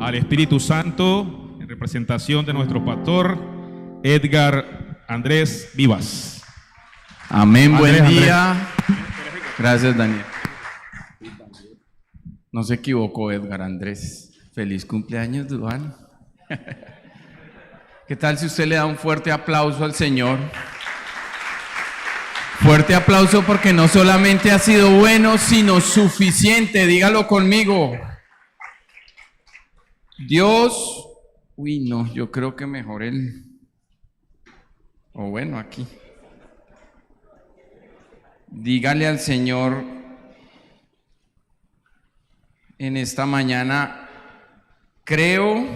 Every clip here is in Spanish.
al Espíritu Santo en representación de nuestro pastor Edgar Andrés Vivas. Amén, Andrés, buen día. Gracias, Daniel. No se equivocó, Edgar Andrés. Feliz cumpleaños, Duan. ¿Qué tal si usted le da un fuerte aplauso al Señor? Fuerte aplauso porque no solamente ha sido bueno, sino suficiente. Dígalo conmigo. Dios, no, yo creo que mejor él. O bueno, aquí. Dígale al Señor en esta mañana, creo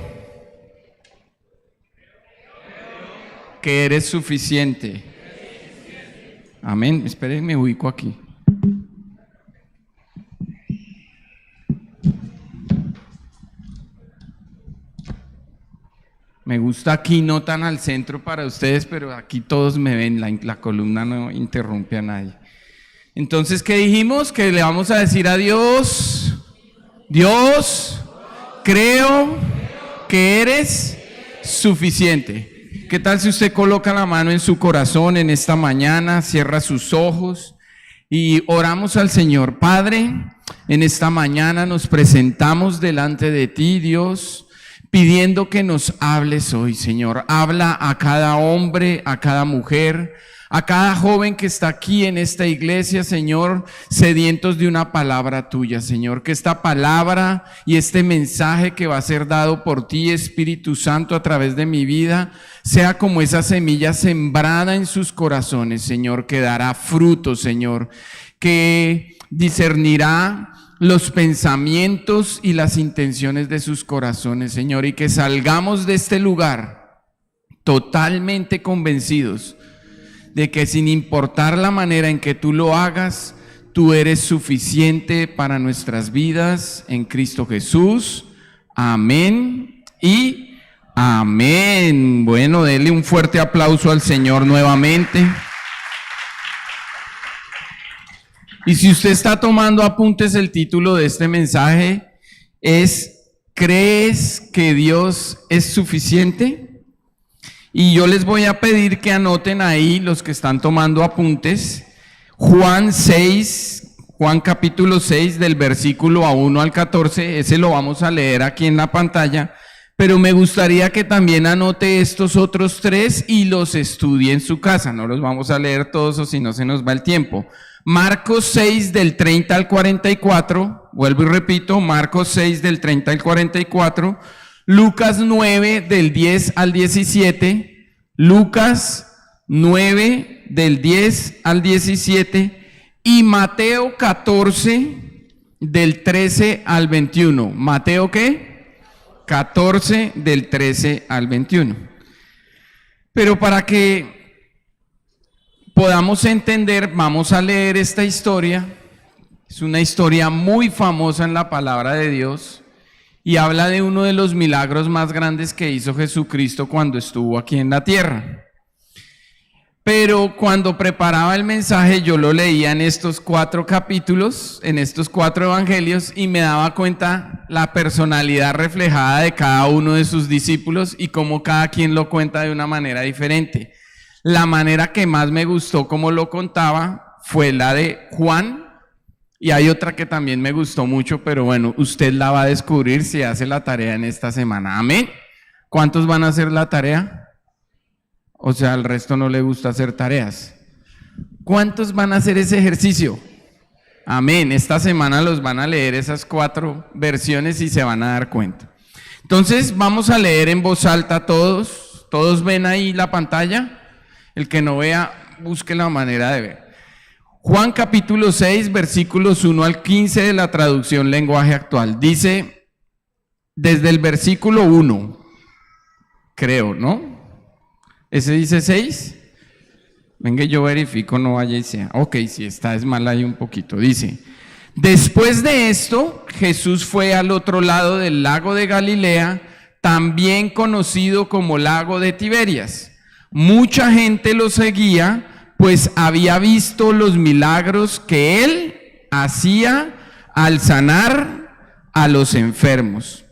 que eres suficiente. Amén. Esperen, me ubico aquí. Me gusta aquí, no tan al centro para ustedes, pero aquí todos me ven, la columna no interrumpe a nadie. Entonces, ¿qué dijimos? Que le vamos a decir a Dios, Dios, creo que eres suficiente. ¿Qué tal si usted coloca la mano en su corazón en esta mañana, cierra sus ojos y oramos al Señor? Padre, en esta mañana nos presentamos delante de ti, Dios, pidiendo que nos hables hoy, Señor. Habla a cada hombre, a cada mujer, a cada joven que está aquí en esta iglesia, Señor, sedientos de una palabra tuya, Señor. Que esta palabra y este mensaje que va a ser dado por ti, Espíritu Santo, a través de mi vida, sea como esa semilla sembrada en sus corazones, Señor, que dará fruto, Señor, que discernirá los pensamientos y las intenciones de sus corazones, Señor, y que salgamos de este lugar totalmente convencidos de que sin importar la manera en que tú lo hagas, tú eres suficiente para nuestras vidas en Cristo Jesús. Amén y amén. Bueno, denle un fuerte aplauso al Señor nuevamente. Y si usted está tomando apuntes, el título de este mensaje es ¿crees que Dios es suficiente? Y yo les voy a pedir que anoten ahí, los que están tomando apuntes, Juan capítulo 6, del versículo 1 al 14, ese lo vamos a leer aquí en la pantalla, pero me gustaría que también anote estos otros tres y los estudie en su casa. No los vamos a leer todos o si no se nos va el tiempo. Marcos 6 del 30 al 44, vuelvo y repito, Marcos 6 del 30 al 44, Lucas 9 del 10 al 17, Lucas 9 del 10 al 17 y Mateo 14 del 13 al 21. ¿Mateo qué? 14 del 13 al 21. Pero para que podamos entender, vamos a leer esta historia. Es una historia muy famosa en la palabra de Dios y habla de uno de los milagros más grandes que hizo Jesucristo cuando estuvo aquí en la tierra. Pero cuando preparaba el mensaje yo lo leía en estos 4 capítulos, en estos 4 evangelios, y me daba cuenta la personalidad reflejada de cada uno de sus discípulos y cómo cada quien lo cuenta de una manera diferente. La manera que más me gustó como lo contaba fue la de Juan, y hay otra que también me gustó mucho, pero bueno, usted la va a descubrir si hace la tarea en esta semana. Amén. ¿Cuántos van a hacer la tarea? O sea, al resto no le gusta hacer tareas. ¿Cuántos van a hacer ese ejercicio? Amén. Esta semana los van a leer esas 4 versiones y se van a dar cuenta. Entonces vamos a leer en voz alta todos. ¿Todos ven ahí la pantalla? El que no vea, busque la manera de ver. Juan capítulo 6, versículos 1 al 15 de la traducción lenguaje actual. Dice, desde el versículo 1, creo, ¿no? ¿Ese dice 6? Venga, yo verifico, no vaya y sea. Ok, si está es mal ahí un poquito. Dice, después de esto, Jesús fue al otro lado del lago de Galilea, también conocido como lago de Tiberias. Mucha gente lo seguía, pues había visto los milagros que él hacía al sanar a los enfermos.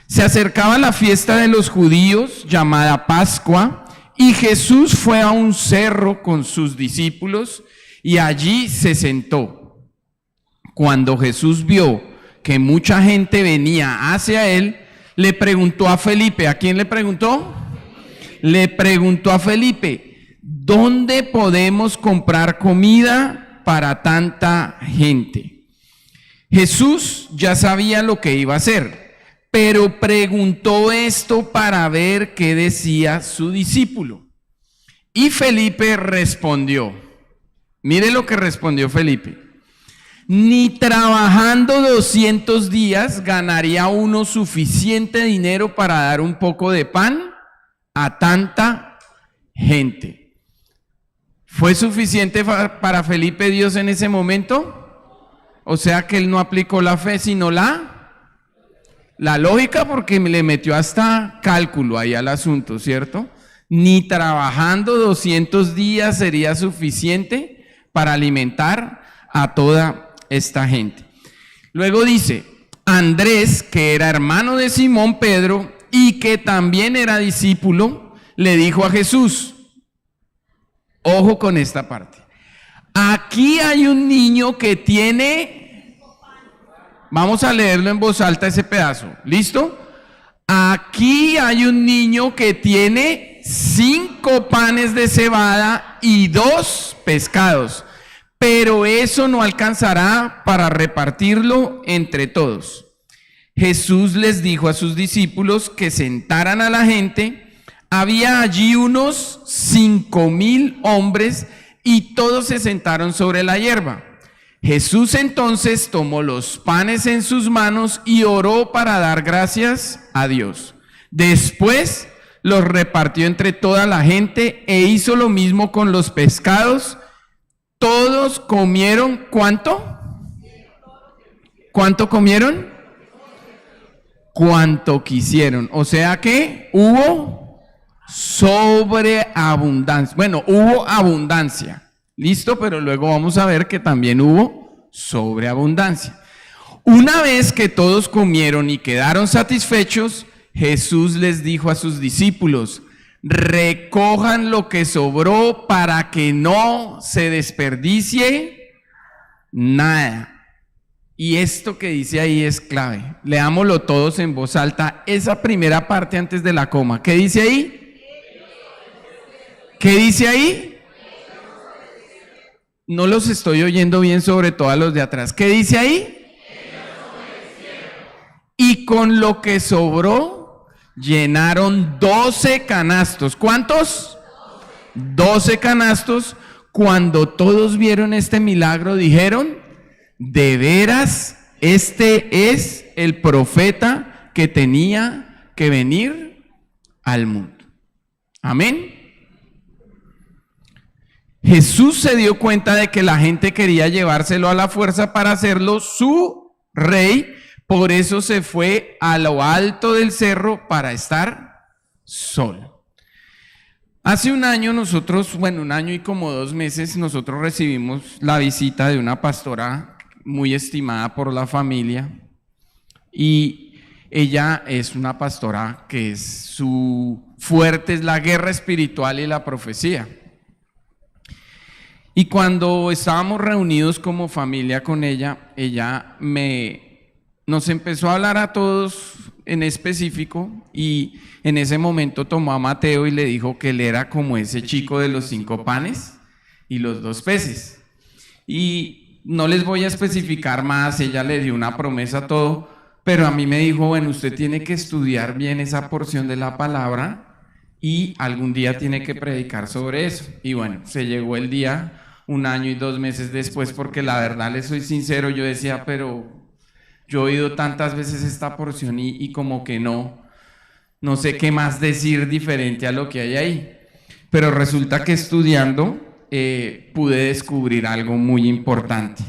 Se acercaba la fiesta de los judíos, llamada Pascua, y Jesús fue a un cerro con sus discípulos y allí se sentó. Cuando Jesús vio que mucha gente venía hacia él, le preguntó a Felipe. ¿A quién le preguntó? Le preguntó a Felipe: ¿dónde podemos comprar comida para tanta gente? Jesús ya sabía lo que iba a hacer, pero preguntó esto para ver qué decía su discípulo. Y Felipe respondió. Mire lo que respondió Felipe: ni trabajando 200 días ganaría uno suficiente dinero para dar un poco de pan a tanta gente. ¿Fue suficiente para Felipe Dios en ese momento? O sea que él no aplicó la fe, sino la lógica, porque le metió hasta cálculo ahí al asunto, ¿cierto? Ni trabajando 200 días sería suficiente para alimentar a toda esta gente. Luego dice: Andrés, que era hermano de Simón Pedro y que también era discípulo, le dijo a Jesús, ojo con esta parte, aquí hay un niño que tiene, vamos a leerlo en voz alta ese pedazo, ¿listo? Aquí hay un niño que tiene 5 panes de cebada y 2 pescados, pero eso no alcanzará para repartirlo entre todos. Jesús les dijo a sus discípulos que sentaran a la gente. Había allí unos 5,000 hombres y todos se sentaron sobre la hierba. Jesús entonces tomó los panes en sus manos y oró para dar gracias a Dios. Después los repartió entre toda la gente e hizo lo mismo con los pescados. Todos comieron, ¿cuánto? ¿Cuánto comieron? Cuanto quisieron. O sea que hubo sobreabundancia. Bueno, hubo abundancia. Listo, pero luego vamos a ver que también hubo sobreabundancia. Una vez que todos comieron y quedaron satisfechos, Jesús les dijo a sus discípulos: recojan lo que sobró para que no se desperdicie nada. Y esto que dice ahí es clave. Leámoslo todos en voz alta, esa primera parte antes de la coma. ¿Qué dice ahí? ¿Qué dice ahí? No los estoy oyendo bien, sobre todo a los de atrás. ¿Qué dice ahí? Y con lo que sobró llenaron 12 canastos. ¿Cuántos? 12 canastos. Cuando todos vieron este milagro, dijeron: de veras, este es el profeta que tenía que venir al mundo. Amén. Jesús se dio cuenta de que la gente quería llevárselo a la fuerza para hacerlo su rey. Por eso se fue a lo alto del cerro para estar solo. Hace un año nosotros, un año y como 2 meses, nosotros recibimos la visita de una pastora muy estimada por la familia, y ella es una pastora que su fuerte es la guerra espiritual y la profecía. Y cuando estábamos reunidos como familia con ella, nos empezó a hablar a todos en específico, y en ese momento tomó a Mateo y le dijo que él era como ese chico de los 5 panes y los 2 peces. Y no les voy a especificar más, ella le dio una promesa, todo, pero a mí me dijo: bueno, usted tiene que estudiar bien esa porción de la palabra y algún día tiene que predicar sobre eso. Y bueno, se llegó el día, 1 año y 2 meses después, porque la verdad, les soy sincero, yo decía, pero yo he oído tantas veces esta porción y como que no sé qué más decir diferente a lo que hay ahí. Pero resulta que estudiando pude descubrir algo muy importante,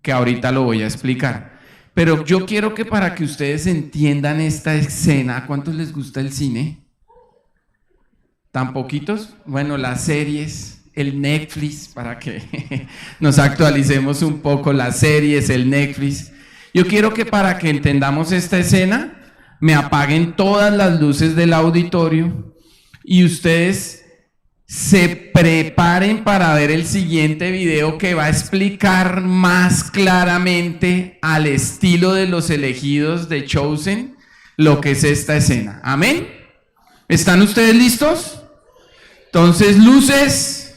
que ahorita lo voy a explicar. Pero yo quiero que, para que ustedes entiendan esta escena, ¿a cuántos les gusta el cine? ¿Tan poquitos? Bueno, las series, el Netflix, para que nos actualicemos un poco, las series, el Netflix. Yo quiero que, para que entendamos esta escena, me apaguen todas las luces del auditorio y ustedes se preparen para ver el siguiente video que va a explicar más claramente al estilo de los elegidos de Chosen lo que es esta escena. ¿Amén? ¿Están ustedes listos? Entonces, luces.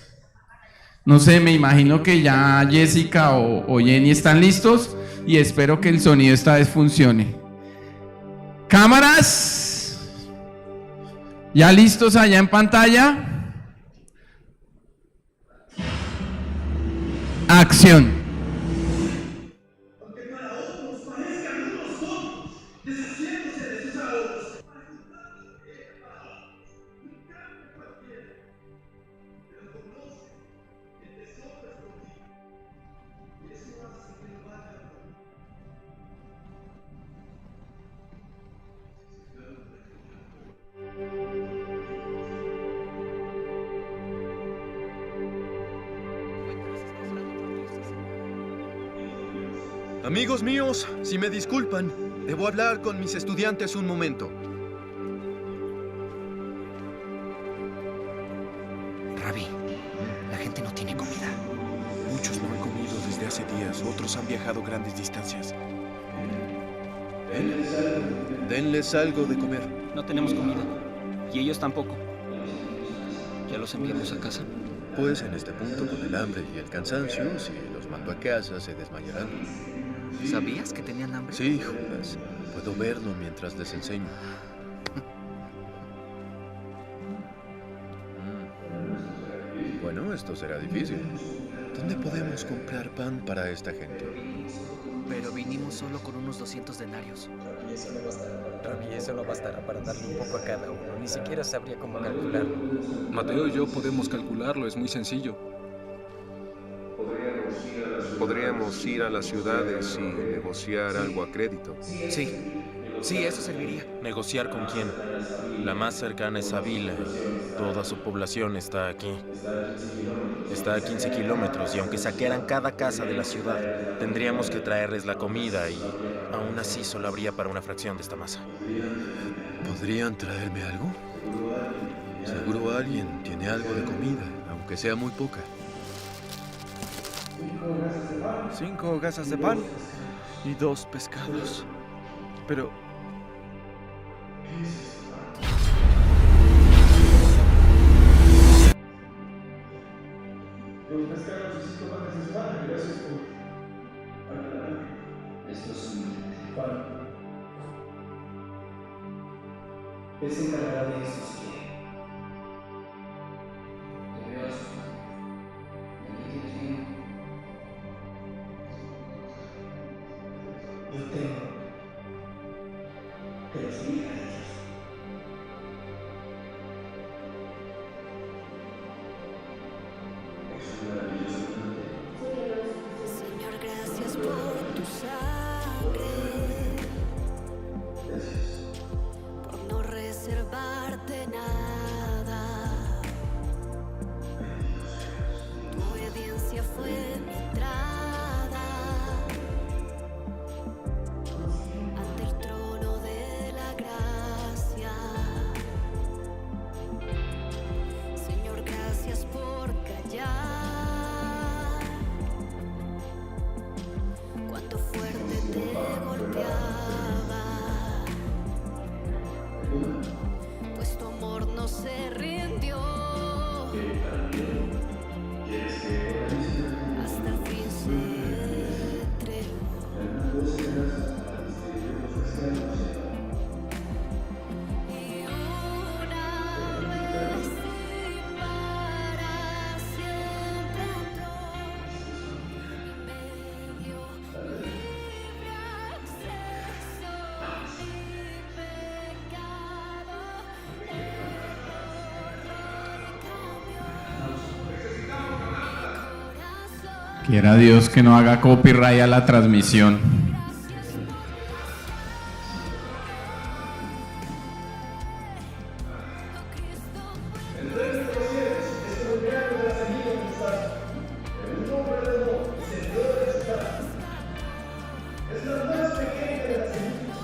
No sé, me imagino que ya Jessica o Jenny están listos y espero que el sonido esta vez funcione. Cámaras. ¿Ya listos allá en pantalla? Acción. Aunque para otros parezcan unos tontos, deshaciéndose de sus ahorros, ayudando un cambio cualquiera, pero conoce el tesoro escondido, y eso hace que lo valga. Amigos míos, si me disculpan, debo hablar con mis estudiantes un momento. Rabbi, la gente no tiene comida. Muchos no han comido desde hace días, otros han viajado grandes distancias. Denles algo de comer. No tenemos comida. Y ellos tampoco. ¿Ya los enviamos a casa? Pues en este punto, con el hambre y el cansancio, si los mando a casa, se desmayarán. ¿Sabías que tenían hambre? Sí, Judas. Puedo verlo mientras les enseño. Bueno, esto será difícil. ¿Dónde podemos comprar pan para esta gente? Pero vinimos solo con unos 200 denarios. Rabbi, eso no bastará para darle un poco a cada uno. Ni siquiera sabría cómo calcularlo. Mateo y yo podemos calcularlo, es muy sencillo. Podríamos ir a las ciudades y negociar algo a crédito. Sí, eso serviría. ¿Negociar con quién? La más cercana es Avila y toda su población está aquí. Está a 15 kilómetros y aunque saquearan cada casa de la ciudad, tendríamos que traerles la comida y aún así solo habría para una fracción de esta masa. ¿Podrían traerme algo? Seguro alguien tiene algo de comida, aunque sea muy poca. 5 hogazas de pan y 2 pescados. Pero... Él se encargará de eso si quiere. Te veo eso. ¿De qué tienes miedo? Yo tengo que los diga a ellos. Señor, gracias por tu sangre. Por no reservarte nada. Tu obediencia fue mi entrada ante el trono de la gracia. Señor, gracias por callar cuando fuerte te golpeaba, pues tu amor no se rindió. Hasta el fin se entregó. Y una vez y para siempre entró y me dio libre acceso a mi pecado. Quiera Dios que no haga copyright a la transmisión. Es la más pequeña de las semillas.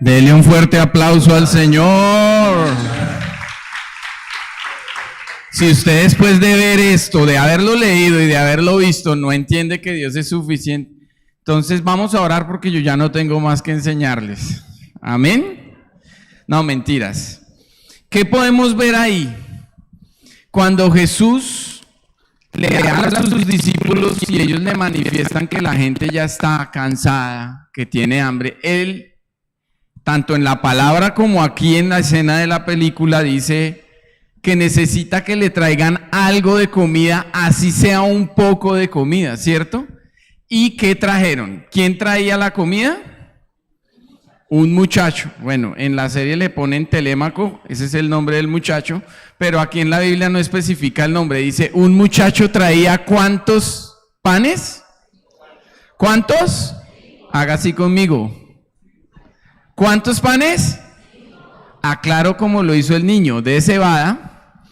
Dele un fuerte aplauso al Señor. Si usted después de ver esto, de haberlo leído y de haberlo visto, no entiende que Dios es suficiente, entonces vamos a orar porque yo ya no tengo más que enseñarles. ¿Amén? No, mentiras. ¿Qué podemos ver ahí? Cuando Jesús le habla a sus discípulos y ellos le manifiestan que la gente ya está cansada, que tiene hambre, Él, tanto en la palabra como aquí en la escena de la película, dice que necesita que le traigan algo de comida, así sea un poco de comida, ¿cierto? ¿Y qué trajeron? ¿Quién traía la comida? Un muchacho. Bueno, en la serie le ponen Telémaco, ese es el nombre del muchacho, pero aquí en la Biblia no especifica el nombre. Dice, un muchacho traía ¿cuántos panes? ¿Cuántos? Haga así conmigo. ¿Cuántos panes? Aclaro como lo hizo el niño, de cebada.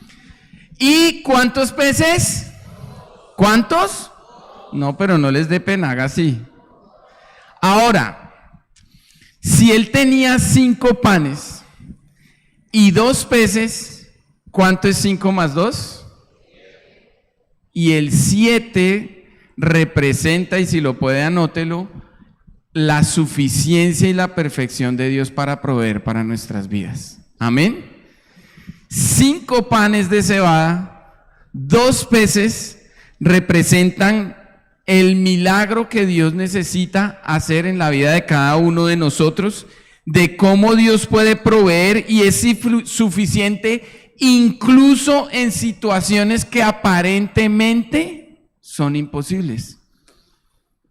¿Y cuántos peces? ¿Cuántos? No, pero no les dé pena, haga así. Ahora, si él tenía 5 panes y 2 peces, ¿cuánto es 5 más 2? Y el 7 representa, y si lo puede anótelo, la suficiencia y la perfección de Dios para proveer para nuestras vidas. Amén. 5 panes de cebada, 2 peces representan el milagro que Dios necesita hacer en la vida de cada uno de nosotros, de cómo Dios puede proveer y es suficiente incluso en situaciones que aparentemente son imposibles.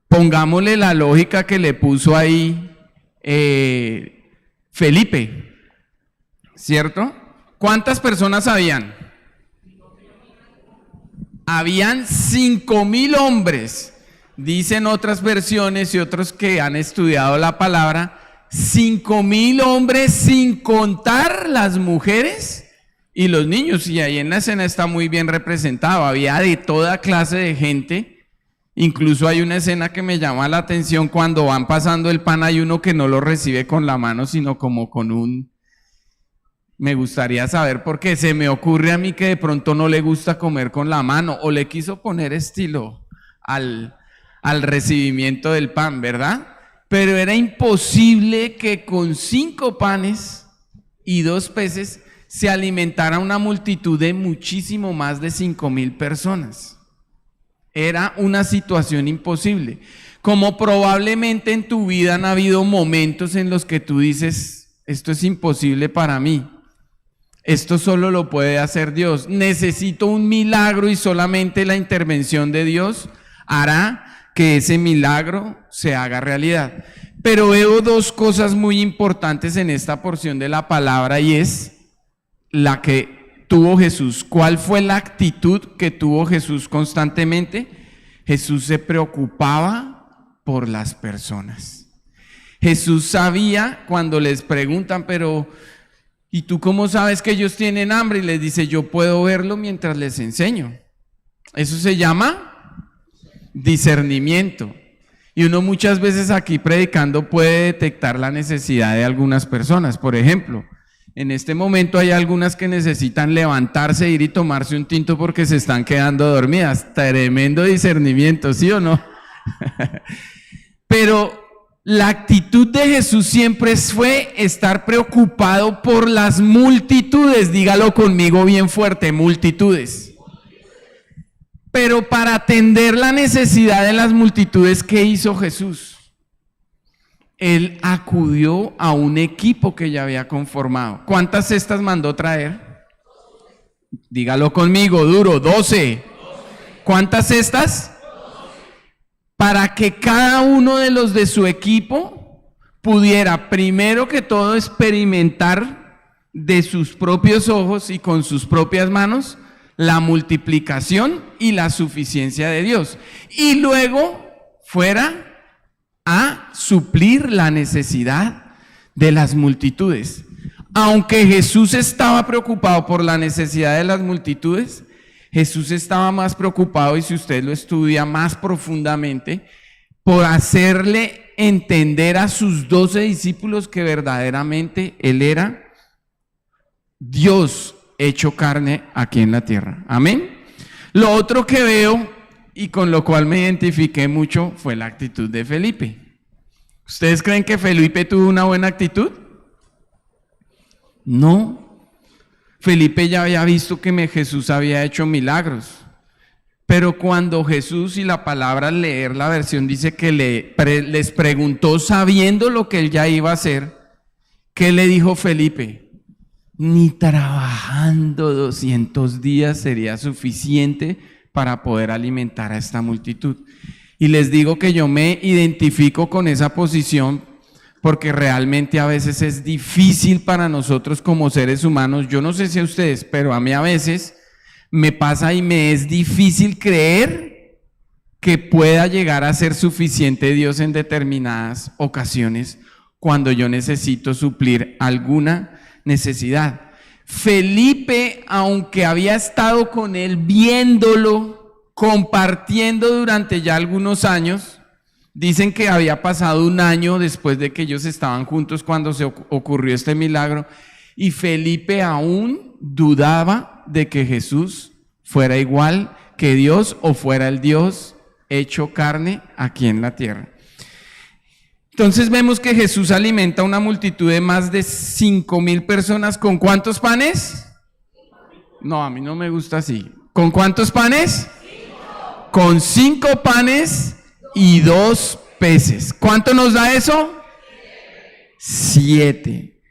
Pongámosle la lógica que le puso ahí Felipe, ¿cierto? ¿Cuántas personas habían? Habían 5,000 hombres. Dicen otras versiones y otros que han estudiado la palabra, 5,000 hombres sin contar las mujeres y los niños. Y ahí en la escena está muy bien representado. Había de toda clase de gente. Incluso hay una escena que me llama la atención cuando van pasando el pan, hay uno que no lo recibe con la mano, sino como con un... Me gustaría saber por qué. Se me ocurre a mí que de pronto no le gusta comer con la mano o le quiso poner estilo al recibimiento del pan, ¿verdad? Pero era imposible que con 5 panes y 2 peces se alimentara una multitud de muchísimo más de 5,000 personas. Era una situación imposible. Como probablemente en tu vida han habido momentos en los que tú dices, esto es imposible para mí. Esto solo lo puede hacer Dios. Necesito un milagro y solamente la intervención de Dios hará que ese milagro se haga realidad. Pero veo 2 cosas muy importantes en esta porción de la palabra y es la que tuvo Jesús. ¿Cuál fue la actitud que tuvo Jesús constantemente? Jesús se preocupaba por las personas. Jesús sabía cuando les preguntan, pero ¿y tú cómo sabes que ellos tienen hambre? Y les dice, yo puedo verlo mientras les enseño. Eso se llama discernimiento. Y uno muchas veces aquí predicando puede detectar la necesidad de algunas personas. Por ejemplo, en este momento hay algunas que necesitan levantarse, ir y tomarse un tinto porque se están quedando dormidas. Tremendo discernimiento, ¿sí o no? Pero la actitud de Jesús siempre fue estar preocupado por las multitudes. Dígalo conmigo bien fuerte, multitudes. Pero para atender la necesidad de las multitudes, ¿qué hizo Jesús? Él acudió a un equipo que ya había conformado. ¿Cuántas cestas mandó traer? Dígalo conmigo, duro, 12. ¿Cuántas cestas? Para que cada uno de los de su equipo pudiera, primero que todo, experimentar de sus propios ojos y con sus propias manos la multiplicación y la suficiencia de Dios. Y luego fuera a suplir la necesidad de las multitudes. Aunque Jesús estaba preocupado por la necesidad de las multitudes, Jesús estaba más preocupado, y si usted lo estudia más profundamente, por hacerle entender a sus 12 discípulos que verdaderamente Él era Dios hecho carne aquí en la tierra. Amén. Lo otro que veo y con lo cual me identifiqué mucho fue la actitud de Felipe. ¿Ustedes creen que Felipe tuvo una buena actitud? No. Felipe ya había visto que Jesús había hecho milagros. Pero cuando Jesús, y la palabra al leer la versión dice que les preguntó sabiendo lo que él ya iba a hacer, ¿qué le dijo Felipe? Ni trabajando 200 días sería suficiente para poder alimentar a esta multitud. Y les digo que yo me identifico con esa posición porque realmente a veces es difícil para nosotros como seres humanos. Yo no sé si a ustedes, pero a mí a veces me pasa y me es difícil creer que pueda llegar a ser suficiente Dios en determinadas ocasiones cuando yo necesito suplir alguna necesidad. Felipe, aunque había estado con él viéndolo, compartiendo durante ya algunos años, dicen que había pasado 1 año después de que ellos estaban juntos cuando se ocurrió este milagro, y Felipe aún dudaba de que Jesús fuera igual que Dios o fuera el Dios hecho carne aquí en la tierra. Entonces vemos que Jesús alimenta a una multitud de más de 5,000 personas. ¿Con cuántos panes? No, a mí no me gusta así. ¿Con cuántos panes? con 5 panes y 2 peces. ¿Cuánto nos da eso? 7.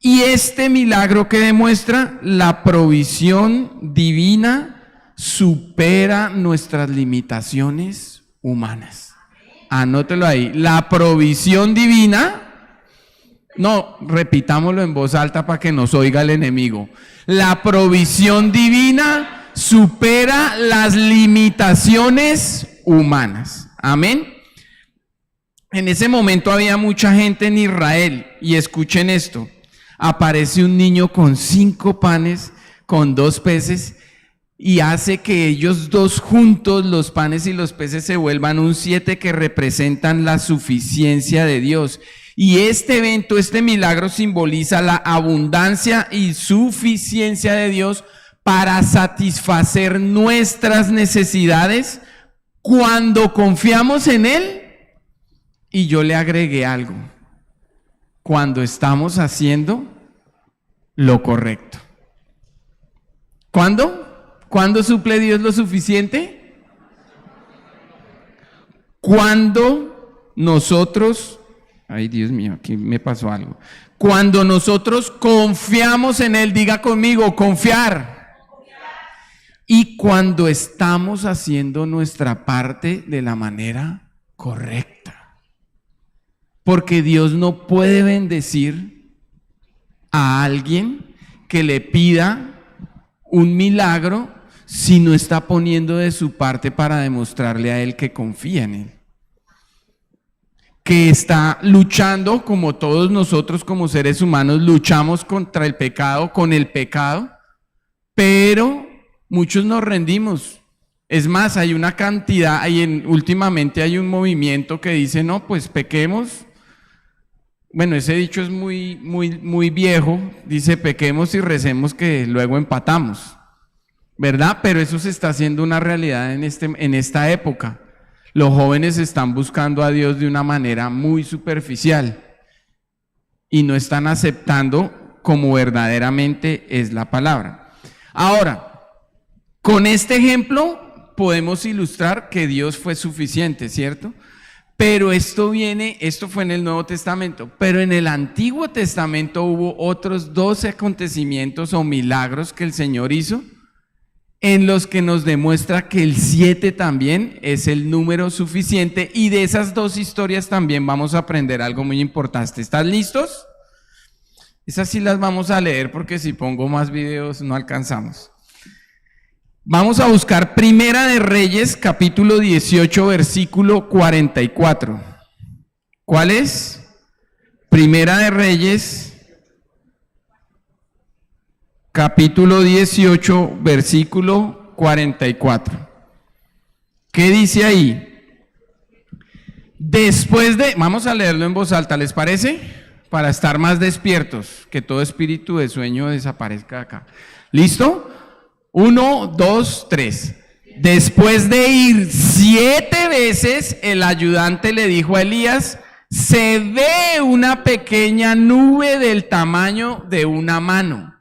Y este milagro que demuestra la provisión divina supera nuestras limitaciones humanas. Anótelo ahí. La provisión divina, no, repitámoslo en voz alta para que nos oiga el enemigo. La provisión divina supera las limitaciones humanas. Amén. En ese momento había mucha gente en Israel y escuchen esto. Aparece un niño con 5 panes, con 2 peces y hace que ellos dos juntos, los panes y los peces, se vuelvan un 7 que representan la suficiencia de Dios. Y este evento, este milagro simboliza la abundancia y suficiencia de Dios para satisfacer nuestras necesidades cuando confiamos en Él. Y yo le agregué algo: cuando estamos haciendo lo correcto. ¿Cuándo? ¿Cuándo suple Dios lo suficiente? Cuando nosotros, ay Dios mío, aquí me pasó algo. Cuando nosotros confiamos en Él, diga conmigo, confiar. Y cuando estamos haciendo nuestra parte de la manera correcta. Porque Dios no puede bendecir a alguien que le pida un milagro si no está poniendo de su parte para demostrarle a Él que confía en Él. Que está luchando, como todos nosotros como seres humanos luchamos contra el pecado, con el pecado, pero muchos nos rendimos. Es más, hay una cantidad, últimamente hay un movimiento que dice, no, pues pequemos. Bueno, ese dicho es muy viejo, dice pequemos y recemos que luego empatamos, ¿verdad? Pero eso se está haciendo una realidad en esta época. Los jóvenes están buscando a Dios de una manera muy superficial y no están aceptando como verdaderamente es la palabra. Ahora, con este ejemplo podemos ilustrar que Dios fue suficiente, ¿cierto? Pero esto fue en el Nuevo Testamento, pero en el Antiguo Testamento hubo otros 12 acontecimientos o milagros que el Señor hizo, en los que nos demuestra que el 7 también es el número suficiente, y de esas 2 historias también vamos a aprender algo muy importante. ¿Están listos? Esas sí las vamos a leer porque si pongo más videos no alcanzamos. Vamos a buscar Primera de Reyes, capítulo 18, versículo 44. ¿Cuál es? Primera de Reyes, capítulo 18, versículo 44. ¿Qué dice ahí? Vamos a leerlo en voz alta, ¿les parece? Para estar más despiertos, que todo espíritu de sueño desaparezca acá. ¿Listo? 1, 2, 3. Después de ir 7 veces, el ayudante le dijo a Elías: se ve una pequeña nube del tamaño de una mano.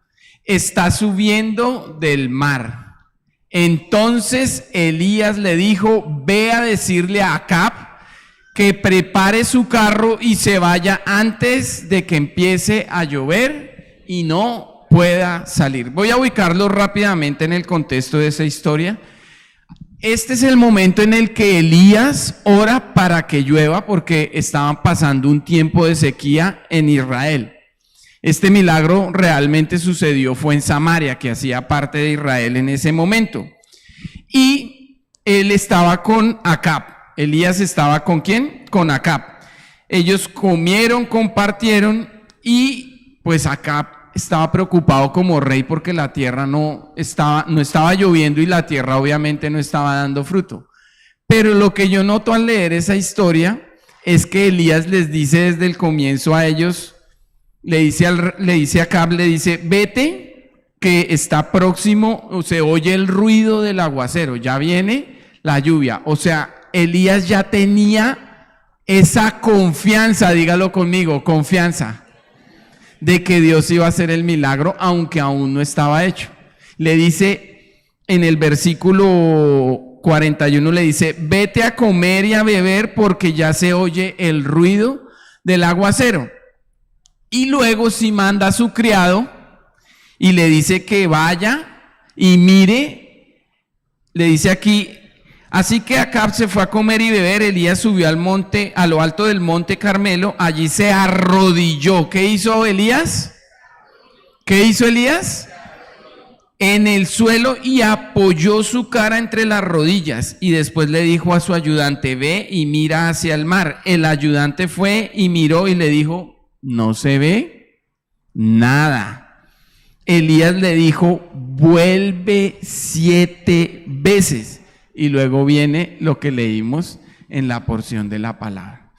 Está subiendo del mar. Entonces Elías le dijo: ve a decirle a Acab que prepare su carro y se vaya antes de que empiece a llover y no pueda salir. Voy a ubicarlo rápidamente en el contexto de esa historia. Este es el momento en el que Elías ora para que llueva porque estaban pasando un tiempo de sequía en Israel. Este milagro realmente sucedió, fue en Samaria, que hacía parte de Israel en ese momento. Y él estaba con Acab. Elías estaba ¿con quién? Con Acab. Ellos comieron, compartieron y pues Acab estaba preocupado como rey porque la tierra no estaba lloviendo y la tierra obviamente no estaba dando fruto. Pero lo que yo noto al leer esa historia es que Elías les dice desde el comienzo a ellos, le dice a Acab, le dice: vete, que está próximo, o se oye el ruido del aguacero, ya viene la lluvia. O sea, Elías ya tenía esa confianza, dígalo conmigo, confianza, de que Dios iba a hacer el milagro, aunque aún no estaba hecho. Le dice en el versículo 41 le dice, vete a comer y a beber porque ya se oye el ruido del aguacero. Y luego sí manda a su criado y le dice que vaya y mire, le dice aquí, así que Acab se fue a comer y beber, Elías subió al monte, a lo alto del monte Carmelo, allí se arrodilló. ¿Qué hizo Elías? ¿Qué hizo Elías? En el suelo y apoyó su cara entre las rodillas y después le dijo a su ayudante, ve y mira hacia el mar. El ayudante fue y miró y le dijo, no se ve nada. Elías le dijo, vuelve 7 veces. Y luego viene lo que leímos en la porción de la palabra.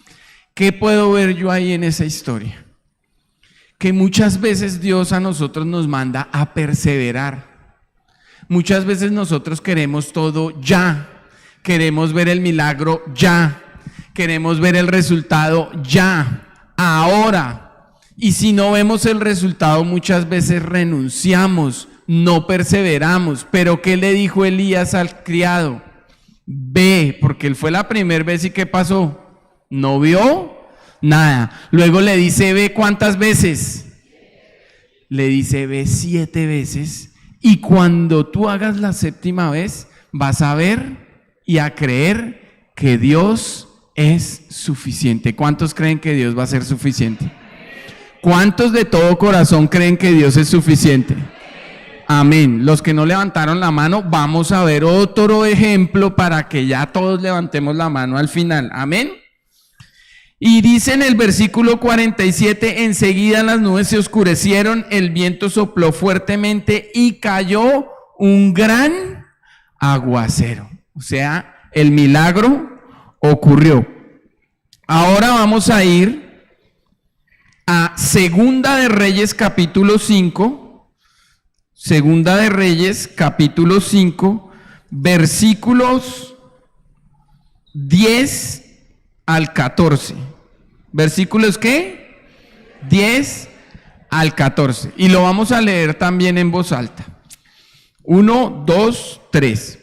¿Qué puedo ver yo ahí en esa historia? Que muchas veces Dios a nosotros nos manda a perseverar. Muchas veces nosotros queremos todo ya, queremos ver el milagro ya, queremos ver el resultado ya, ahora. Y si no vemos el resultado, muchas veces renunciamos, no perseveramos. Pero ¿qué le dijo Elías al criado? Ve, porque él fue la primera vez y ¿qué pasó? ¿No vio? Nada. Luego le dice, ve, ¿cuántas veces? Le dice, ve 7 veces. Y cuando tú hagas la 7ª vez, vas a ver y a creer que Dios es suficiente. ¿Cuántos creen que Dios va a ser suficiente? ¿Cuántos de todo corazón creen que Dios es suficiente? Amén. Los que no levantaron la mano, vamos a ver otro ejemplo para que ya todos levantemos la mano al final. Amén. Y dice en el versículo 47, enseguida las nubes se oscurecieron, el viento sopló fuertemente y cayó un gran aguacero. O sea, el milagro ocurrió. Ahora vamos a ir a Segunda de Reyes capítulo 5. Segunda de Reyes capítulo 5, versículos 10 al 14. ¿Versículos qué? 10 al 14. Y lo vamos a leer también en voz alta. 1, 2, 3.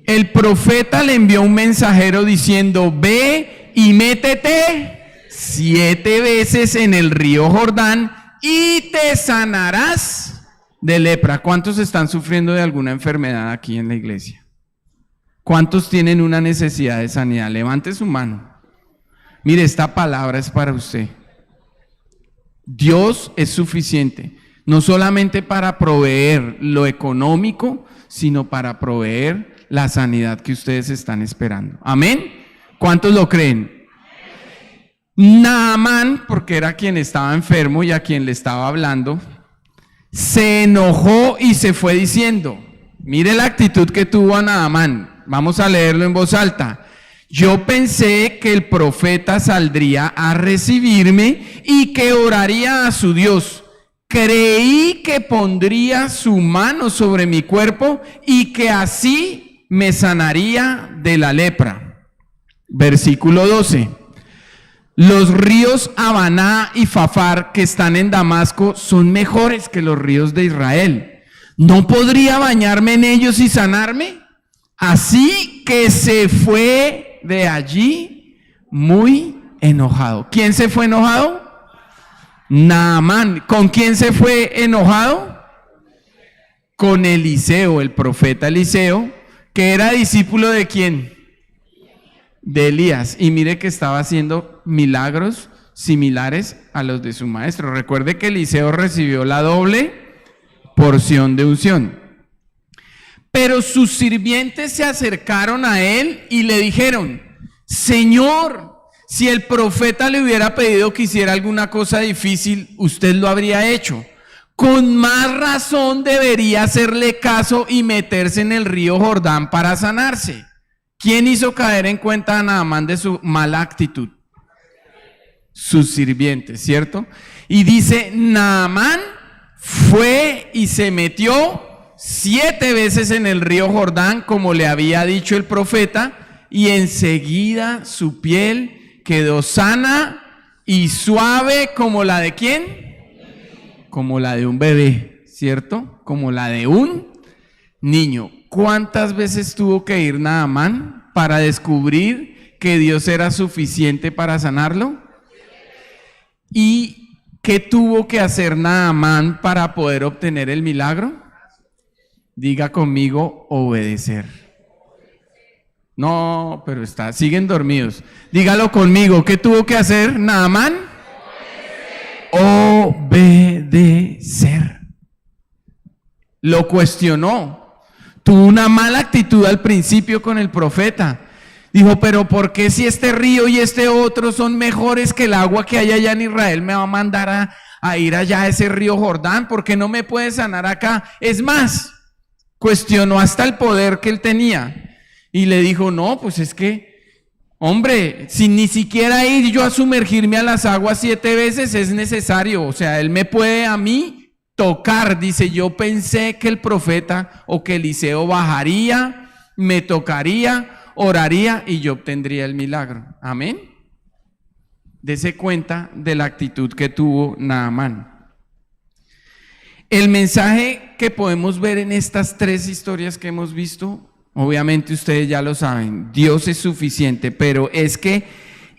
El profeta le envió un mensajero diciendo, ve y métete 7 veces en el río Jordán y te sanarás de lepra. ¿Cuántos están sufriendo de alguna enfermedad aquí en la iglesia? ¿Cuántos tienen una necesidad de sanidad? Levante su mano. Mire, esta palabra es para usted. Dios es suficiente, no solamente para proveer lo económico, sino para proveer la sanidad que ustedes están esperando. Amén. ¿Cuántos lo creen? Naamán, porque era quien estaba enfermo y a quien le estaba hablando, se enojó y se fue diciendo, mire la actitud que tuvo Naamán. Vamos a leerlo en voz alta. Yo pensé que el profeta saldría a recibirme y que oraría a su Dios. Creí que pondría su mano sobre mi cuerpo y que así me sanaría de la lepra. Versículo 12. Los ríos Habaná y Fafar que están en Damasco son mejores que los ríos de Israel. ¿No podría bañarme en ellos y sanarme? Así que se fue de allí muy enojado. ¿Quién se fue enojado? Naamán. ¿Con quién se fue enojado? Con Eliseo, el profeta Eliseo, que era discípulo de ¿quién? De Elías. Y mire que estaba haciendo milagros similares a los de su maestro. Recuerde que Eliseo recibió la doble porción de unción. Pero sus sirvientes se acercaron a él y le dijeron, Señor, si el profeta le hubiera pedido que hiciera alguna cosa difícil, usted lo habría hecho. Con más razón debería hacerle caso y meterse en el río Jordán para sanarse. ¿Quién hizo caer en cuenta a Naamán de su mala actitud? Sus sirvientes, ¿cierto? Y dice, Naamán fue y se metió 7 veces en el río Jordán, como le había dicho el profeta, y enseguida su piel quedó sana y suave como la de ¿quién? Como la de un bebé, ¿cierto? Como la de un niño. ¿cuántas veces tuvo que ir Naamán para descubrir que Dios era suficiente para sanarlo? ¿Y qué tuvo que hacer Naamán para poder obtener el milagro? Diga conmigo, obedecer. No, pero siguen dormidos. Dígalo conmigo, ¿qué tuvo que hacer Naamán? Obedecer. Lo cuestionó. Tuvo una mala actitud al principio con el profeta. Dijo, pero ¿por qué si este río y este otro son mejores que el agua que hay allá en Israel, me va a mandar a ir allá a ese río Jordán? ¿Por qué no me puede sanar acá? Es más, cuestionó hasta el poder que él tenía. Y le dijo, no, pues es que, hombre, sin ni siquiera ir yo a sumergirme a las aguas 7 veces es necesario. O sea, él me puede a mí tocar. Dice, yo pensé que el profeta o que Eliseo bajaría, me tocaría, oraría y yo obtendría el milagro. Amén. Dese cuenta de la actitud que tuvo Naamán. El mensaje que podemos ver en estas 3 historias que hemos visto, obviamente ustedes ya lo saben, Dios es suficiente, pero es que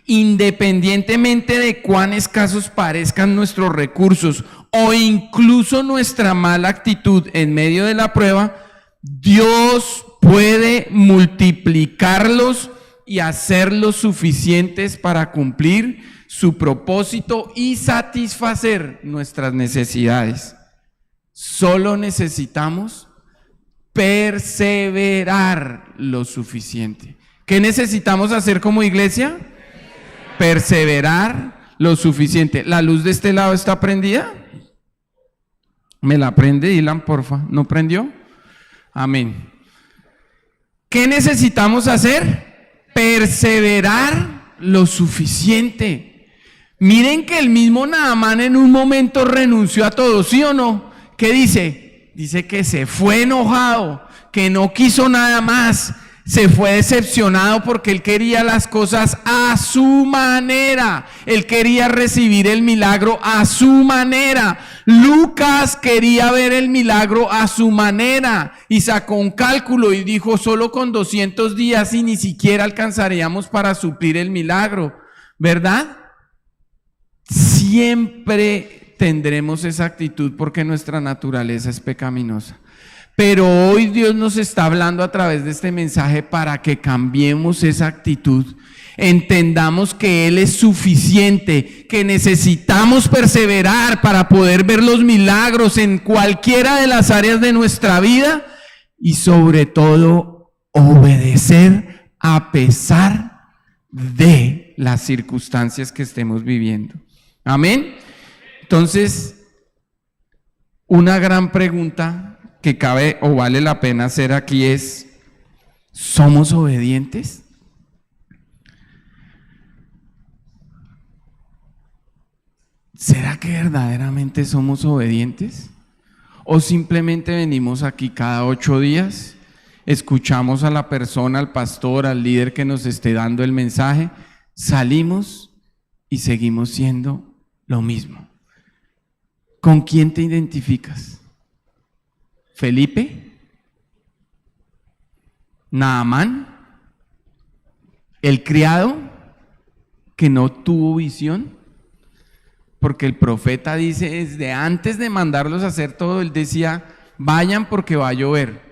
independientemente de cuán escasos parezcan nuestros recursos o incluso nuestra mala actitud en medio de la prueba, Dios puede multiplicarlos y hacerlos suficientes para cumplir su propósito y satisfacer nuestras necesidades. Solo necesitamos perseverar lo suficiente. ¿Qué necesitamos hacer como iglesia? Perseverar lo suficiente. ¿La luz de este lado está prendida? ¿Me la prende, Dylan, porfa? ¿No prendió? Amén. ¿Qué necesitamos hacer? Perseverar lo suficiente. Miren que el mismo Naamán en un momento renunció a todo, ¿sí o no? ¿Qué dice? Dice que se fue enojado, que no quiso nada más, se fue decepcionado porque él quería las cosas a su manera, él quería recibir el milagro a su manera. Lucas quería ver el milagro a su manera y sacó un cálculo y dijo, solo con 200 días y ni siquiera alcanzaríamos para suplir el milagro, ¿verdad? Siempre tendremos esa actitud porque nuestra naturaleza es pecaminosa. Pero hoy Dios nos está hablando a través de este mensaje para que cambiemos esa actitud. Entendamos que Él es suficiente, que necesitamos perseverar para poder ver los milagros en cualquiera de las áreas de nuestra vida y sobre todo obedecer a pesar de las circunstancias que estemos viviendo. Amén. Entonces, una gran pregunta que cabe o vale la pena hacer aquí es, ¿somos obedientes? ¿Será que verdaderamente somos obedientes? ¿O simplemente venimos aquí cada 8 días, escuchamos a la persona, al pastor, al líder que nos esté dando el mensaje, salimos y seguimos siendo lo mismo? ¿Con quién te identificas? ¿Felipe? ¿Naamán? ¿El criado que no tuvo visión? Porque el profeta dice, desde antes de mandarlos a hacer todo, él decía, vayan porque va a llover.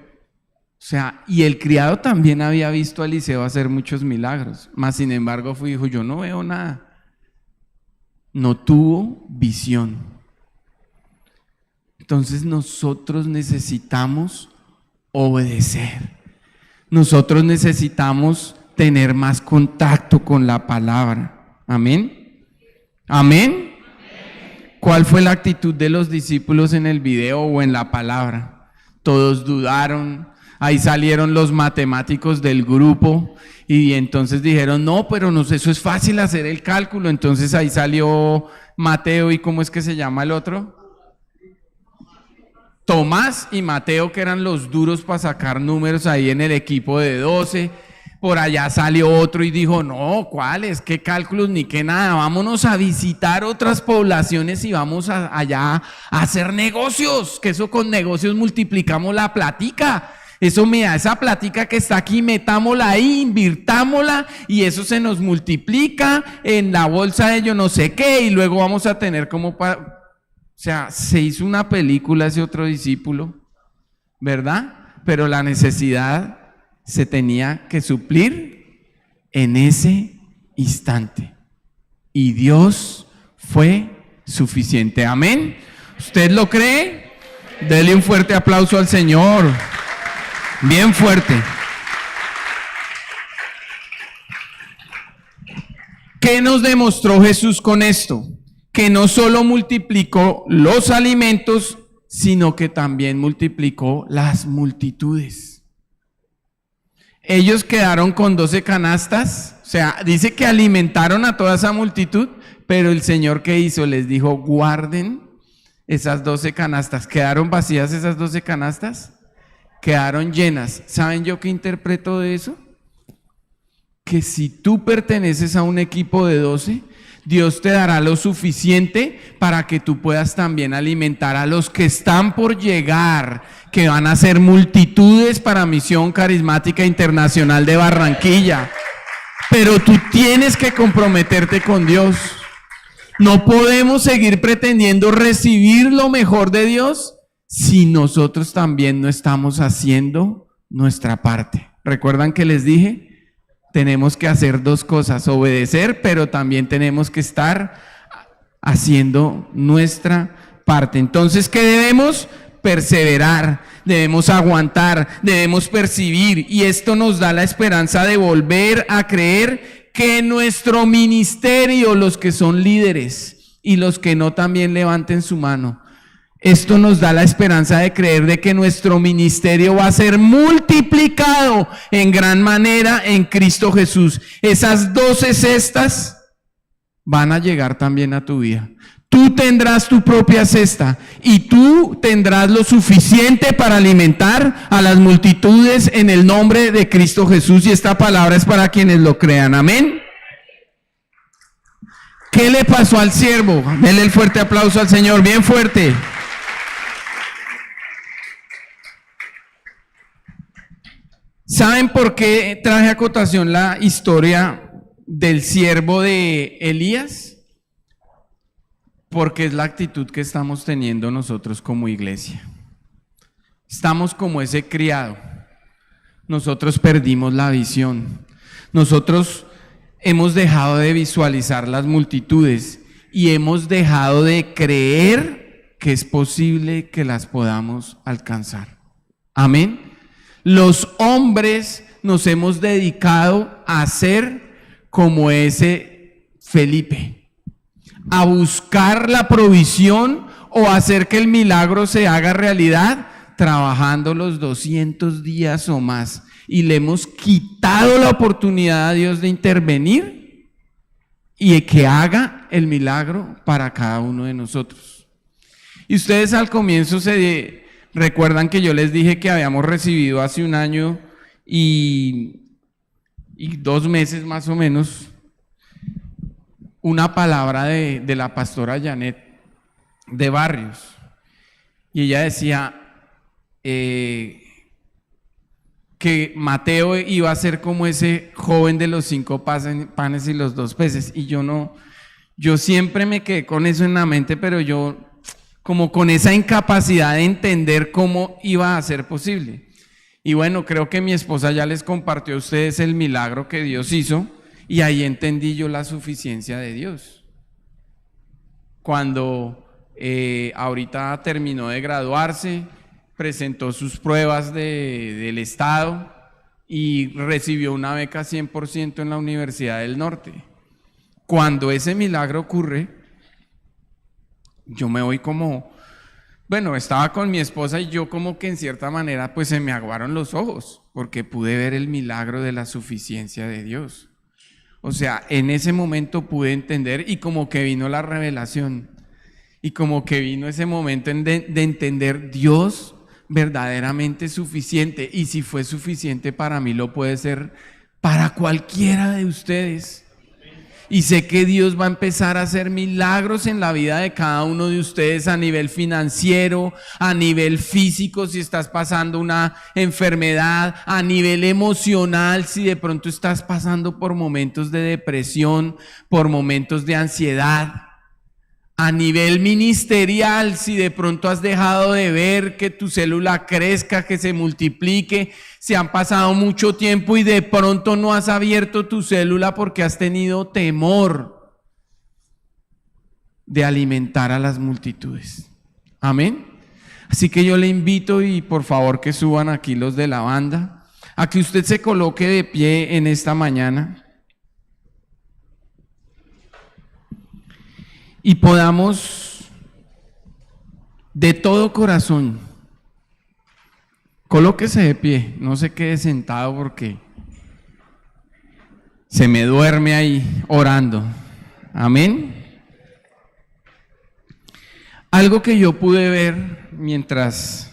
O sea, y el criado también había visto a Eliseo hacer muchos milagros, mas sin embargo dijo, yo no veo nada. No tuvo visión. Entonces nosotros necesitamos obedecer. Nosotros necesitamos tener más contacto con la palabra. Amén. Amén. ¿Cuál fue la actitud de los discípulos en el video o en la palabra? Todos dudaron. Ahí salieron los matemáticos del grupo y entonces dijeron, no, pero no sé, eso es fácil hacer el cálculo. Entonces ahí salió Mateo y ¿cómo es que se llama el otro? Tomás y Mateo, que eran los duros para sacar números ahí en el equipo de 12. Por allá salió otro y dijo, no, ¿cuáles? ¿Qué cálculos ni qué nada? Vámonos a visitar otras poblaciones y vamos allá a hacer negocios, que eso con negocios multiplicamos la platica. Eso me da esa plática que está aquí, metámosla ahí, invirtámosla y eso se nos multiplica en la bolsa de yo no sé qué y luego vamos a tener como para... O sea, se hizo una película ese otro discípulo, ¿verdad? Pero la necesidad se tenía que suplir en ese instante. Y Dios fue suficiente. Amén. ¿Usted lo cree? Dele un fuerte aplauso al Señor. Bien fuerte. ¿Qué nos demostró Jesús con esto? Que no solo multiplicó los alimentos, sino que también multiplicó las multitudes. Ellos quedaron con 12 canastas, o sea, dice que alimentaron a toda esa multitud, pero el Señor, ¿qué hizo? Les dijo, guarden esas 12 canastas. ¿Quedaron vacías esas 12 canastas? Quedaron llenas. ¿Saben yo qué interpreto de eso? Que si tú perteneces a un equipo de 12, Dios te dará lo suficiente para que tú puedas también alimentar a los que están por llegar, que van a ser multitudes para Misión Carismática Internacional de Barranquilla. Pero tú tienes que comprometerte con Dios. No podemos seguir pretendiendo recibir lo mejor de Dios si nosotros también no estamos haciendo nuestra parte. ¿Recuerdan que les dije? Tenemos que hacer dos cosas, obedecer, pero también tenemos que estar haciendo nuestra parte. Entonces, ¿qué debemos? Perseverar, debemos aguantar, debemos percibir, y esto nos da la esperanza de volver a creer que nuestro ministerio, los que son líderes y los que no también levanten su mano, esto nos da la esperanza de creer de que nuestro ministerio va a ser multiplicado en gran manera en Cristo Jesús. Esas 12 cestas van a llegar también a tu vida. Tú tendrás tu propia cesta y tú tendrás lo suficiente para alimentar a las multitudes en el nombre de Cristo Jesús, y esta palabra es para quienes lo crean. Amén. ¿Qué le pasó al siervo? Denle el fuerte aplauso al Señor, bien fuerte. ¿Saben por qué traje a cotación la historia del siervo de Elías? Porque es la actitud que estamos teniendo nosotros como iglesia. Estamos como ese criado. Nosotros perdimos la visión. Nosotros hemos dejado de visualizar las multitudes y hemos dejado de creer que es posible que las podamos alcanzar. Amén. Los hombres nos hemos dedicado a ser como ese Felipe, a buscar la provisión o hacer que el milagro se haga realidad trabajando los 200 días o más, y le hemos quitado la oportunidad a Dios de intervenir y de que haga el milagro para cada uno de nosotros. Y ustedes al comienzo recuerdan que yo les dije que habíamos recibido hace un año y 2 meses más o menos una palabra de la pastora Janet de Barrios, y ella decía que Mateo iba a ser como ese joven de los 5 panes y los 2 peces, y yo siempre me quedé con eso en la mente, pero yo como con esa incapacidad de entender cómo iba a ser posible. Y bueno, creo que mi esposa ya les compartió a ustedes el milagro que Dios hizo, y ahí entendí yo la suficiencia de Dios. Cuando ahorita terminó de graduarse, presentó sus pruebas del Estado y recibió una beca 100% en la Universidad del Norte. Cuando ese milagro ocurre, yo me voy como, bueno, estaba con mi esposa y yo como que en cierta manera pues se me aguaron los ojos, porque pude ver el milagro de la suficiencia de Dios. O sea, en ese momento pude entender, y como que vino la revelación, y como que vino ese momento de entender Dios verdaderamente suficiente, y si fue suficiente para mí, lo puede ser para cualquiera de ustedes. y sé que Dios va a empezar a hacer milagros en la vida de cada uno de ustedes a nivel financiero, a nivel físico, si estás pasando una enfermedad, a nivel emocional, si de pronto estás pasando por momentos de depresión, por momentos de ansiedad. A nivel ministerial, si de pronto has dejado de ver que tu célula crezca, que se multiplique, si han pasado mucho tiempo y de pronto no has abierto tu célula porque has tenido temor de alimentar a las multitudes. Amén. Así que yo le invito, y por favor que suban aquí los de la banda, a que usted se coloque de pie en esta mañana y podamos de todo corazón, colóquese de pie, no se quede sentado porque se me duerme ahí orando. Amén. Algo que yo pude ver mientras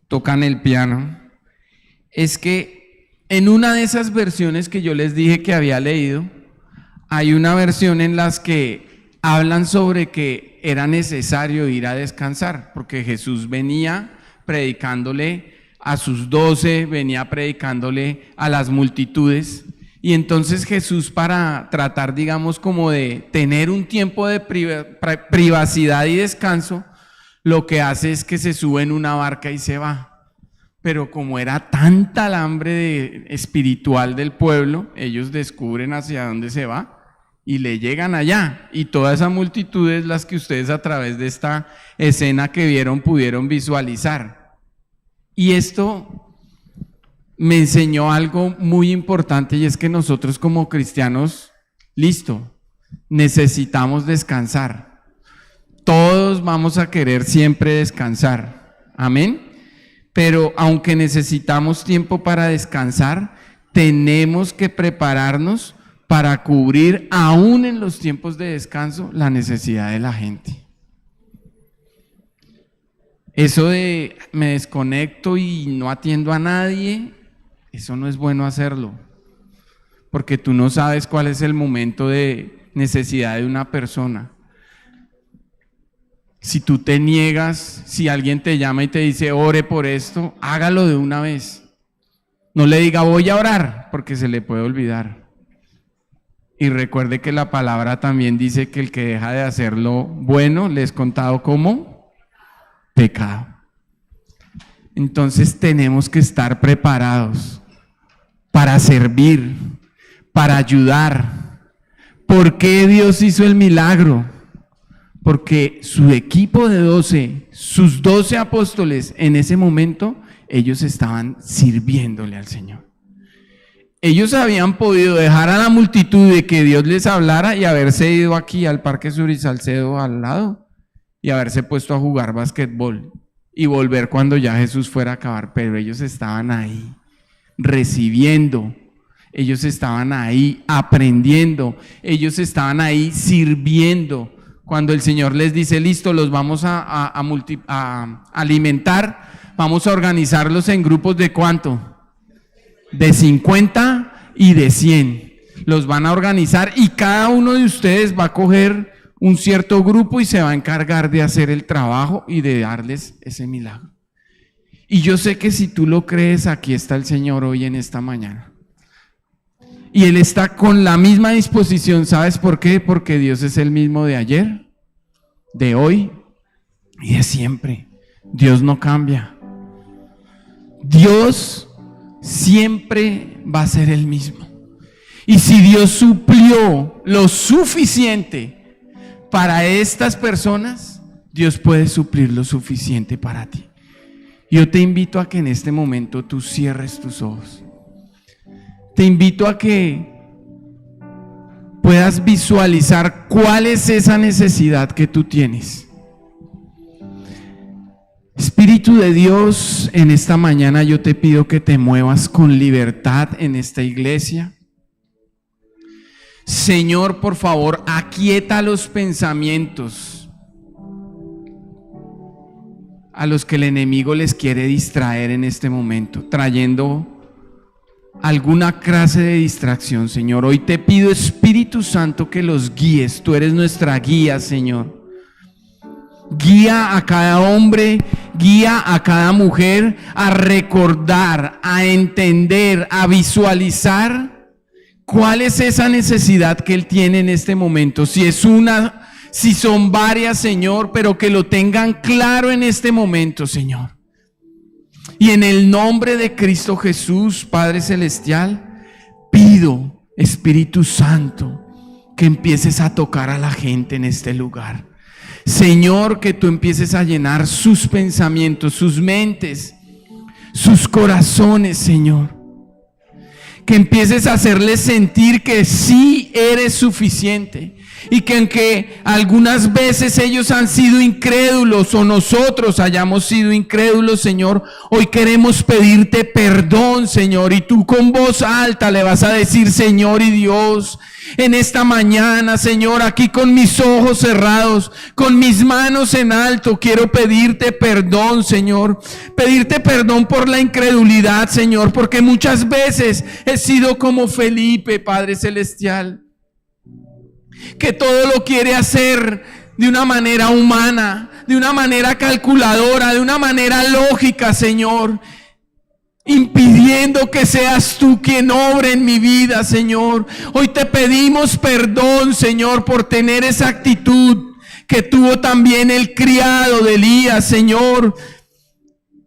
tocan el piano es que en una de esas versiones que yo les dije que había leído, hay una versión en las que hablan sobre que era necesario ir a descansar, porque Jesús venía predicándole a sus 12, venía predicándole a las multitudes, y entonces Jesús, para tratar, digamos, como de tener un tiempo de privacidad y descanso, lo que hace es que se sube en una barca y se va. Pero como era tanta el hambre espiritual del pueblo, ellos descubren hacia dónde se va y le llegan allá, y toda esa multitud es las que ustedes a través de esta escena que vieron pudieron visualizar. Y esto me enseñó algo muy importante, y es que nosotros como cristianos, necesitamos descansar. Todos vamos a querer siempre descansar, amén. Pero aunque necesitamos tiempo para descansar, tenemos que prepararnos para cubrir, aún en los tiempos de descanso, la necesidad de la gente. Eso de me desconecto y no atiendo a nadie, eso no es bueno hacerlo, porque tú no sabes cuál es el momento de necesidad de una persona. Si tú te niegas, si alguien te llama y te dice ore por esto, hágalo de una vez. No le diga voy a orar, porque se le puede olvidar. Y recuerde que la palabra también dice que el que deja de hacer lo bueno le es contado como pecado. Entonces tenemos que estar preparados para servir, para ayudar. ¿Por qué Dios hizo el milagro? Porque su equipo de 12, sus 12 apóstoles, en ese momento, ellos estaban sirviéndole al Señor. Ellos habían podido dejar a la multitud de que Dios les hablara y haberse ido aquí al Parque Sur y Salcedo al lado y haberse puesto a jugar basquetbol y volver cuando ya Jesús fuera a acabar, pero ellos estaban ahí recibiendo, ellos estaban ahí aprendiendo, ellos estaban ahí sirviendo. Cuando el Señor les dice, listo, los vamos a alimentar, vamos a organizarlos en grupos de ¿cuánto? De 50 y de 100. Los van a organizar y cada uno de ustedes va a coger un cierto grupo y se va a encargar de hacer el trabajo y de darles ese milagro. Y yo sé que si tú lo crees, aquí está el Señor hoy en esta mañana. Y Él está con la misma disposición. ¿Sabes por qué? Porque Dios es el mismo de ayer, de hoy y de siempre. Dios no cambia. Dios siempre va a ser el mismo. Y si Dios suplió lo suficiente para estas personas, Dios puede suplir lo suficiente para ti. Yo te invito a que en este momento tú cierres tus ojos. Te invito a que puedas visualizar cuál es esa necesidad que tú tienes. Espíritu de Dios, en esta mañana yo te pido que te muevas con libertad en esta iglesia. Señor, por favor, aquieta los pensamientos a los que el enemigo les quiere distraer en este momento, trayendo alguna clase de distracción, Señor. Hoy te pido, Espíritu Santo, que los guíes. Tú eres nuestra guía, Señor. Guía a cada hombre, guía a cada mujer a recordar, a entender, a visualizar cuál es esa necesidad que él tiene en este momento. Si es una, si son varias, Señor, pero que lo tengan claro en este momento, Señor. Y en el nombre de Cristo Jesús, Padre Celestial, pido, Espíritu Santo, que empieces a tocar a la gente en este lugar. Señor, que tú empieces a llenar sus pensamientos, sus mentes, sus corazones, Señor. Que empieces a hacerles sentir que sí eres suficiente. Y que aunque algunas veces ellos han sido incrédulos o nosotros hayamos sido incrédulos, Señor, hoy queremos pedirte perdón, Señor. Y tú con voz alta le vas a decir: Señor y Dios, en esta mañana, Señor, aquí con mis ojos cerrados, con mis manos en alto, quiero pedirte perdón, Señor. Pedirte perdón por la incredulidad, Señor, porque muchas veces he sido como Felipe, Padre Celestial, que todo lo quiere hacer de una manera humana, de una manera calculadora, de una manera lógica, Señor, impidiendo que seas tú quien obre en mi vida, Señor. Hoy te pedimos perdón, Señor, por tener esa actitud que tuvo también el criado de Elías, Señor,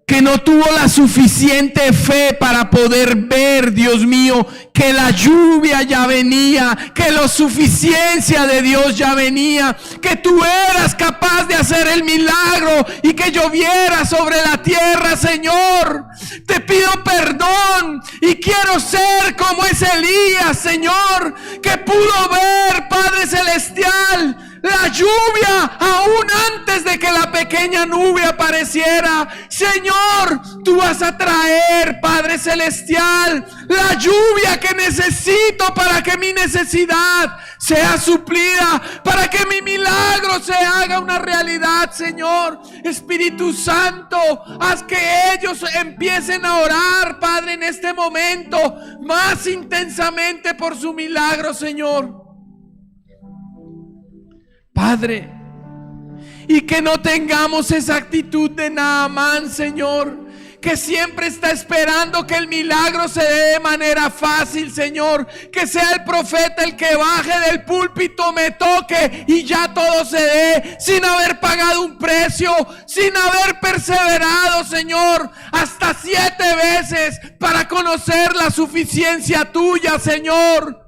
que no tuvo la suficiente fe para poder ver, Dios mío, que la lluvia ya venía, que la suficiencia de Dios ya venía, que tú eras capaz de hacer el milagro y que lloviera sobre la tierra, Señor. Te pido perdón y quiero ser como ese Elías, Señor, que pudo ver, Padre Celestial, la lluvia aún antes de que la pequeña nube apareciera. Señor, tú vas a traer, Padre Celestial, la lluvia que necesito para que mi necesidad sea suplida, para que mi milagro se haga una realidad, Señor. Espíritu Santo, haz que ellos empiecen a orar, Padre, en este momento más intensamente por su milagro, Señor. Padre, y que no tengamos esa actitud de Naamán, Señor, que siempre está esperando que el milagro se dé de manera fácil, Señor, que sea el profeta el que baje del púlpito, me toque y ya todo se dé, sin haber pagado un precio, sin haber perseverado, Señor, hasta 7 veces para conocer la suficiencia tuya, Señor.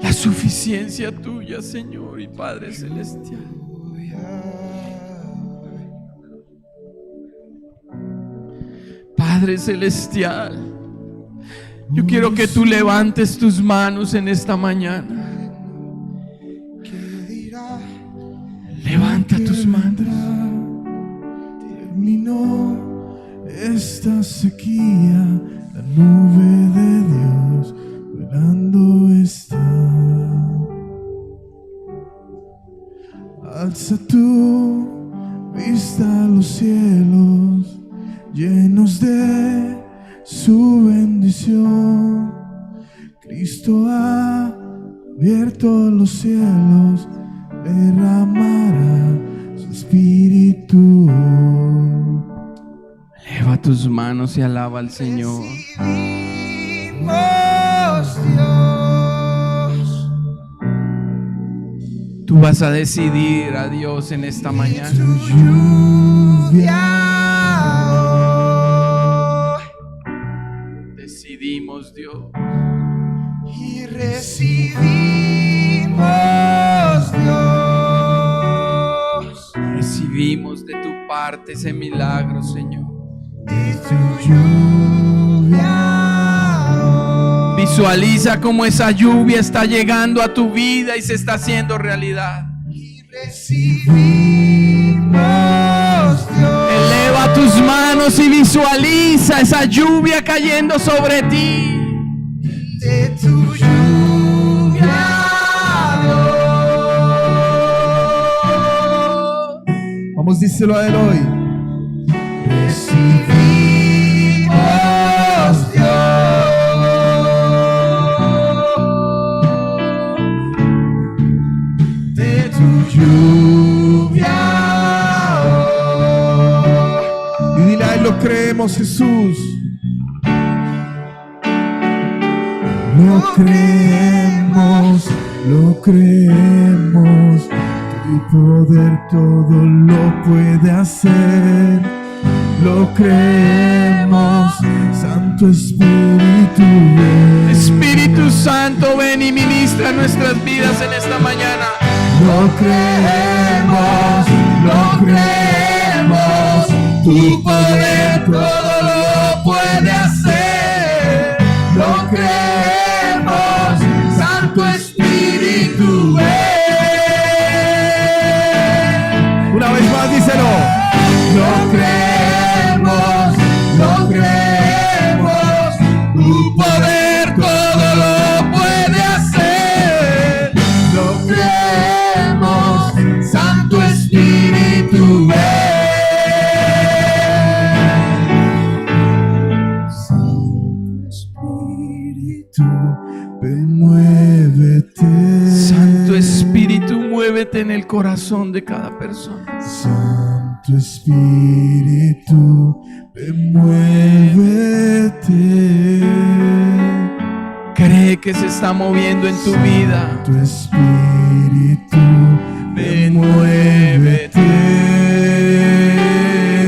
La suficiencia tuya, Señor y Padre Celestial. Padre Celestial, yo quiero que tú levantes tus manos en esta mañana. Levanta tus manos. Terminó esta sequía, la nube de Dios velando está. Alza tu vista a los cielos, llenos de su bendición. Cristo ha abierto los cielos, derramará su espíritu. Eleva tus manos y alaba al Señor. Dios, tú vas a decidir a Dios en esta mañana. Decidimos, Dios, y recibimos, Dios, recibimos de tu parte ese milagro, Señor. De tu lluvia. Visualiza cómo esa lluvia está llegando a tu vida y se está haciendo realidad. Y recibimos, Dios. Eleva tus manos y visualiza esa lluvia cayendo sobre ti. De tu lluvia, Dios. Vamos, díselo a él hoy. recibimos Dios de tu lluvia. Y dile a Él, lo creemos, Jesús. Lo creemos, lo creemos. Tu poder todo lo puede hacer. Lo creemos, Santo Espíritu. Ven. Espíritu Santo, ven y ministra nuestras vidas en esta mañana. Lo creemos, lo creemos. Tu poder todo lo puede hacer. Lo creemos, Santo Espíritu. Ven. Una vez más, díselo. Lo creemos, lo creemos. Tu poder todo lo puede hacer. Lo creemos, Santo Espíritu. Ven. Ven, muévete. Santo Espíritu, muévete en el corazón de cada persona. Santo Espíritu, ven, muévete. Cree que se está moviendo en tu vida. Santo Espíritu, ven, muévete.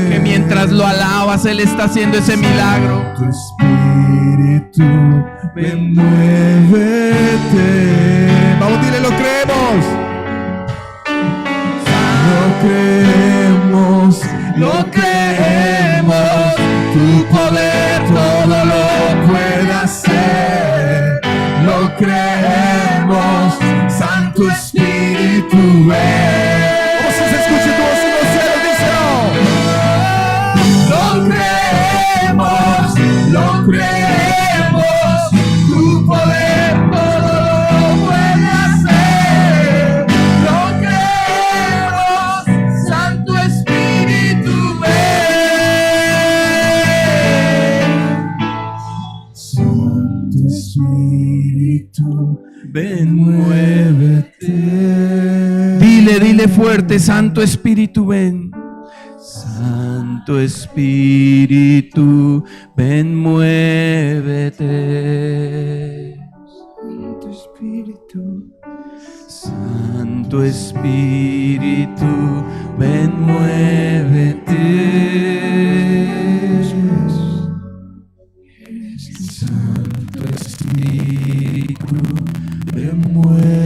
Que mientras lo alabas, Él está haciendo ese milagro. Santo Espíritu, ven, muévete. Vamos, dile, lo creemos. Lo creemos. Tu poder todo lo puede hacer. Lo creemos, Santo Espíritu. Ven. Vamos a escuchar tu voz en los cielos, díselo. Lo creemos, tu poder todo lo puede hacer. Lo creemos, Santo Espíritu, ven. Santo Espíritu, ven, muévete. Dile fuerte, Santo Espíritu, ven. Santo Espíritu, ven, muévete. Santo Espíritu, Santo Espíritu, ven, muévete. Santo Espíritu, ven, muévete.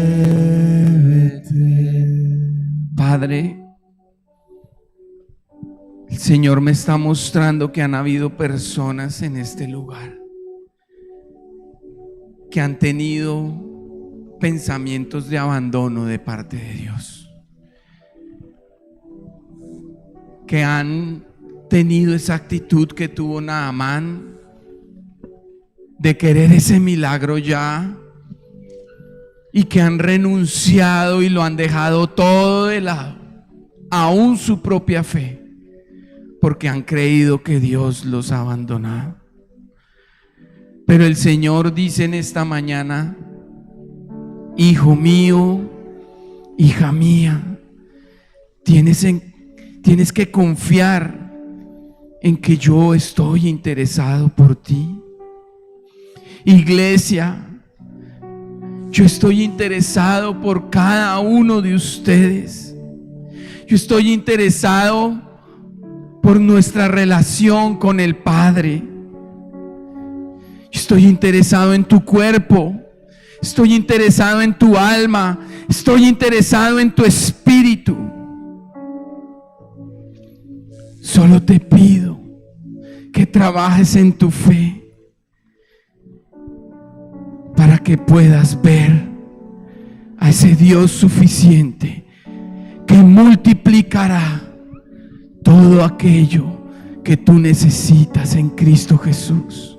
Padre, el Señor me está mostrando que han habido personas en este lugar que han tenido pensamientos de abandono de parte de Dios, que han tenido esa actitud que tuvo Naamán de querer ese milagro ya, y que han renunciado y lo han dejado todo de lado, aún su propia fe, porque han creído que Dios los ha abandonado. Pero el Señor dice en esta mañana: hijo mío, hija mía, tienes que confiar en que yo estoy interesado por ti. Iglesia, yo estoy interesado por cada uno de ustedes. Yo estoy interesado por nuestra relación con el Padre. Yo estoy interesado en tu cuerpo. Estoy interesado en tu alma. Estoy interesado en tu espíritu. Solo te pido que trabajes en tu fe para que puedas ver a ese Dios suficiente que multiplicará todo aquello que tú necesitas en Cristo Jesús.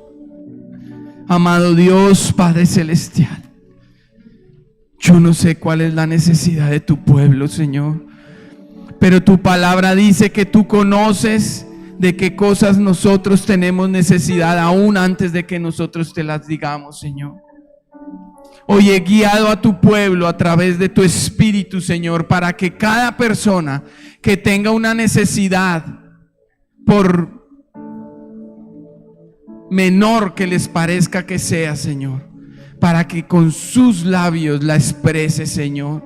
Amado Dios, Padre Celestial, yo no sé cuál es la necesidad de tu pueblo, Señor, pero tu palabra dice que tú conoces de qué cosas nosotros tenemos necesidad aún antes de que nosotros te las digamos, Señor. Hoy he guiado a tu pueblo a través de tu Espíritu, Señor, para que cada persona que tenga una necesidad, por menor que les parezca que sea, Señor, para que con sus labios la exprese, Señor,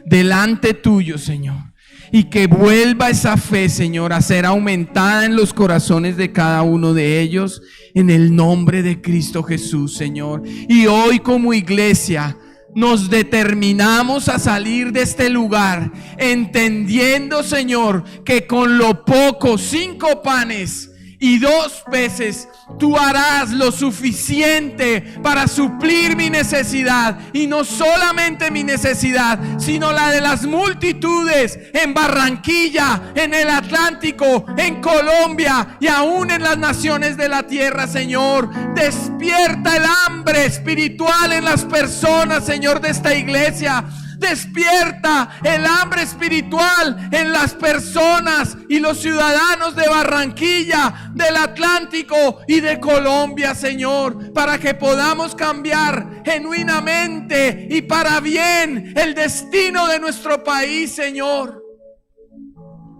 delante tuyo, Señor, y que vuelva esa fe, Señor, a ser aumentada en los corazones de cada uno de ellos, en el nombre de Cristo Jesús, Señor. Y hoy como iglesia nos determinamos a salir de este lugar entendiendo, Señor, que con lo poco, 5 panes y 2 peces, tú harás lo suficiente para suplir mi necesidad, y no solamente mi necesidad, sino la de las multitudes en Barranquilla, en el Atlántico, en Colombia y aún en las naciones de la tierra, Señor. Despierta el hambre espiritual en las personas, Señor, de esta iglesia. Despierta el hambre espiritual en las personas y los ciudadanos de Barranquilla, del Atlántico y de Colombia, Señor, para que podamos cambiar genuinamente y para bien el destino de nuestro país, Señor,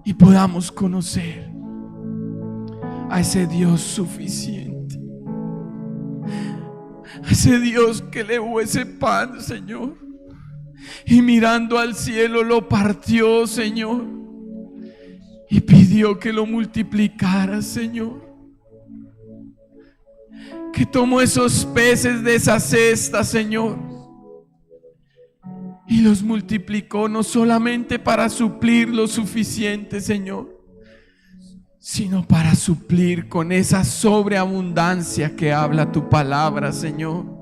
y podamos conocer a ese Dios suficiente, a ese Dios que elevó ese pan, Señor, y mirando al cielo lo partió, Señor, y pidió que lo multiplicara, Señor. Que tomó esos peces de esa cesta, Señor, y los multiplicó, no solamente para suplir lo suficiente, Señor, sino para suplir con esa sobreabundancia que habla tu palabra, Señor.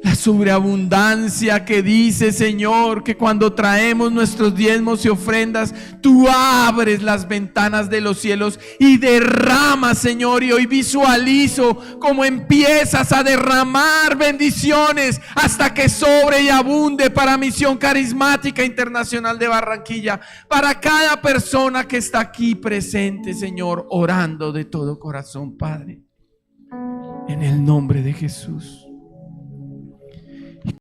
La sobreabundancia que dice, Señor, que cuando traemos nuestros diezmos y ofrendas, tú abres las ventanas de los cielos y derramas, Señor. Y hoy visualizo cómo empiezas a derramar bendiciones hasta que sobre y abunde para Misión Carismática Internacional de Barranquilla, para cada persona que está aquí presente, Señor, orando de todo corazón, Padre, en el nombre de Jesús.